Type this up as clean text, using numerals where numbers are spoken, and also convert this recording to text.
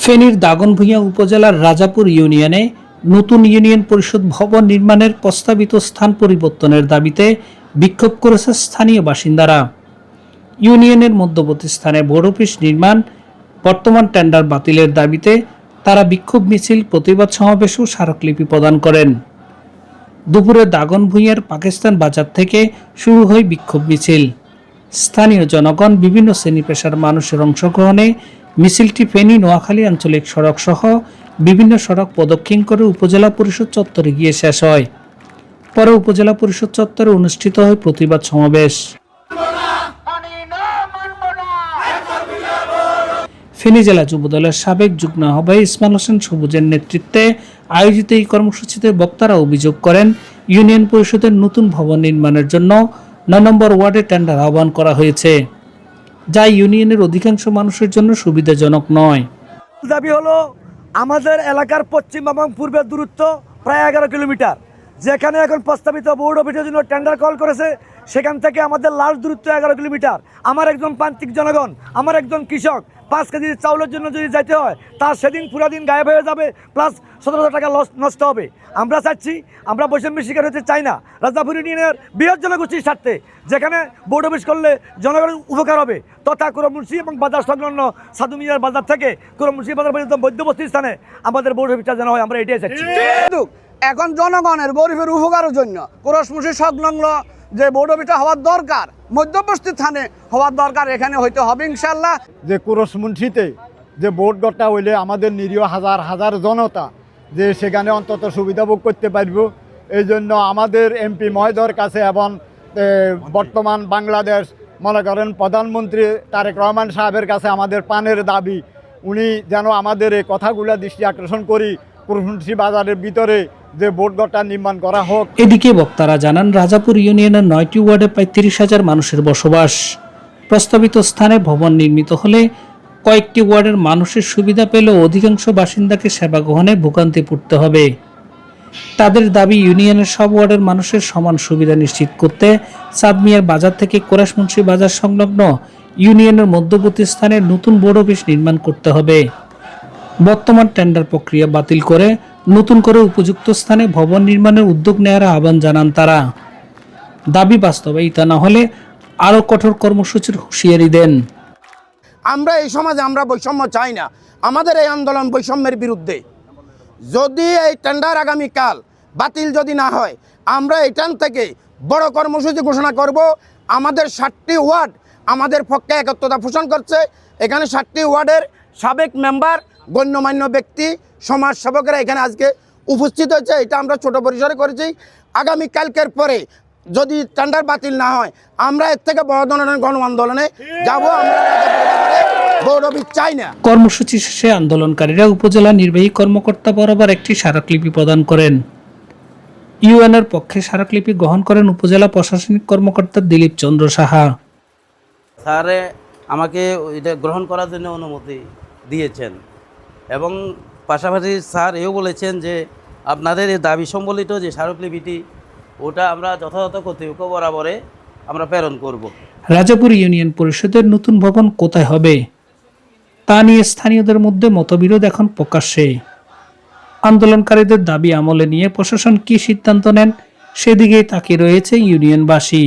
ফেনীর দাগনভূঞা উপজেলার রাজাপুর ইউনিয়নে নতুন ইউনিয়ন পরিষদ ভবন নির্মাণের প্রস্তাবিত স্থান পরিবর্তনের দাবিতে বিক্ষোভ করেছে স্থানীয় বাসিন্দারা। ইউনিয়নের মধ্যবর্তী স্থানে বোর্ড অফিস নির্মাণ বর্তমান টেন্ডার বাতিলের দাবিতে তারা বিক্ষোভ মিছিল, প্রতিবাদ সমাবেশ ও স্মারকলিপি প্রদান করেন। দুপুরে দাগনভূঞার পাকিস্তান বাজার থেকে শুরু হয় বিক্ষোভ মিছিল। স্থানীয় জনগণ, বিভিন্ন শ্রেণী পেশার মানুষের অংশগ্রহণে মিছিলটি ফেনী নোয়াখালী আঞ্চলিক সড়ক সহ বিভিন্ন সড়ক প্রদক্ষিণ করে উপজেলা পরিষদ চত্বরে গিয়ে শেষ হয়। পরে উপজেলা পরিষদ চত্বরে অনুষ্ঠিত হয় প্রতিবাদ সমাবেশ। ফেনী জেলা যুবদলের সাবেক যুগ্ম আহ্বায়ক ইসমাইল হোসেন সবুজের নেতৃত্বে আয়োজিত এই কর্মসূচিতে বক্তারা অভিযোগ করেন, ইউনিয়ন পরিষদের নতুন ভবন নির্মাণের জন্য ৯ নম্বর ওয়ার্ডে টেন্ডার আহ্বান করা হয়েছে, যা ইউনিয়নের অধিকাংশ মানুষের জন্য সুবিধাজনক নয়। দাবি হলো আমাদের এলাকার পশ্চিম এবং পূর্বের দূরত্ব প্রায় 11 কিলোমিটার। যেখানে এখন প্রস্তাবিত বোর্ড অফিসের জন্য টেন্ডার কল করেছে, সেখান থেকে আমাদের লাস্ট দূরত্ব 11 কিলোমিটার। আমার একজন প্রান্তিক জনগণ, আমার একজন কৃষক 5 কেজি চাউলের জন্য যদি যাইতে হয়, তার সেদিন পুরা দিন গায়েব হয়ে যাবে, প্লাস 17,000 টাকা লস নষ্ট হবে। আমরা চাচ্ছি, আমরা বৈষম্যের শিকার হতে চাই না। রাজাপুর ইউনিয়নের বৃহৎ জনগোষ্ঠীর স্বার্থে যেখানে বোর্ড অফিস করলে জনগণের উপকার হবে, তথা কুরমুন্সি এবং বাজার সংলগ্ন সাধু মিয়ার বাজার থেকে কুরমুন্সি বাজার পর্যন্ত মধ্যবর্তী স্থানে আমাদের বোর্ড অফিসটা যেন হয়, আমরা এটাই চাচ্ছি। এখন জনগণের গরিবের উপকারের জন্য কুরমুন্সি সংলগ্ন যে বোর্ড অফিসটা হওয়ার দরকার, মধ্যবর্তী স্থানে হওয়ার দরকার, এখানে হইতে হবে ইনশাল্লাহ। যে কুরসমুন্সিতে যে বোর্ড গড়টা হইলে আমাদের নিরীহ হাজার হাজার জনতা যে সেখানে অন্তত সুবিধা ভোগ করতে পারব, এই জন্য আমাদের এমপি মহোদয়ের কাছে এবং বর্তমান বাংলাদেশ মনে করেন প্রধানমন্ত্রী তারেক রহমান সাহেবের কাছে আমাদের পানের দাবি, উনি যেন আমাদের এই কথাগুলো দৃষ্টি আকর্ষণ করি, কুরমুন্সি বাজারের ভিতরে যে বোর্ডঘরটা নির্মাণ করা হোক। এদিকে বক্তারা জানান, রাজাপুর ইউনিয়নের 9টি ওয়ার্ডে প্রায় 30,000 মানুষের বসবাস। প্রস্তাবিত স্থানে ভবন নির্মিত হলে কয়েকটি ওয়ার্ডের মানুষের সুবিধা পেলেও অধিকাংশ বাসিন্দাকে সেবা গ্রহণে ভোগান্তি পড়তে হবে। তাদের দাবি, ইউনিয়নের সব ওয়ার্ডের মানুষের সমান সুবিধা নিশ্চিত করতে চাঁদ মিয়ার বাজার থেকে কোরাসমুন্সি বাজার সংলগ্ন ইউনিয়নের মধ্যবর্তী স্থানে নতুন বোর্ড অফিস নির্মাণ করতে হবে। বর্তমান টেন্ডার প্রক্রিয়া বাতিল করে নতুন করে উপযুক্ত স্থানে ভবন নির্মাণের উদ্যোগ নেওয়ার আহ্বান জানান তারা। দাবি বাস্তবায়িত না হলে আরও কঠোর কর্মসূচির হুঁশিয়ারি দেন। আমরা এই সমাজে আমরা বৈষম্য চাই না। আমাদের এই আন্দোলন বৈষম্যের বিরুদ্ধে। যদি এই টেন্ডার আগামীকাল বাতিল যদি না হয়, আমরা এখান থেকে বড় কর্মসূচি ঘোষণা করব। আমাদের 7টি ওয়ার্ড আমাদের পক্ষে একত্রতা পোষণ করছে। এখানে 7টি ওয়ার্ডের সাবেক মেম্বার, গণ্যমান্য ব্যক্তি, সমাজসেবকরা এখানে আজকে উপস্থিত হয়েছে। এটা আমরা ছোট পরিসরে করেছি। আগামীকালকের পরে যদি টেন্ডার বাতিল না হয়, আমরা এর থেকে বড় ধরনের গণ আন্দোলনে যাব। আমরা বোর্ড অফিস চাই না। কর্মসূচি শেষে আন্দোলনকারীরা উপজেলা নির্বাহী কর্মকর্তা বরাবর একটি স্মারকলিপি প্রদান করেন। ইউএনের পক্ষে স্মারকলিপি গ্রহণ করেন উপজেলা প্রশাসনিক কর্মকর্তা দিলীপ চন্দ্র সাহা। স্যার আমাকে এটা গ্রহণ করার জন্য অনুমতি দিয়েছেন এবং পাশাপাশি স্যার এও বলেছেন যে আপনাদের এই দাবি সম্বলিত যে স্মারকলিপিটি, ওটা আমরা যথাযথ কর্তৃপক্ষ বরাবরে আমরা প্রেরণ করব। রাজাপুর ইউনিয়ন পরিষদের নতুন ভবন কোথায় হবে তা নিয়ে স্থানীয়দের মধ্যে মতবিরোধ এখন প্রকাশ্যে। আন্দোলনকারীদের দাবি আমলে নিয়ে প্রশাসন কী সিদ্ধান্ত নেন, সেদিকেই তাকিয়ে রয়েছে ইউনিয়নবাসী।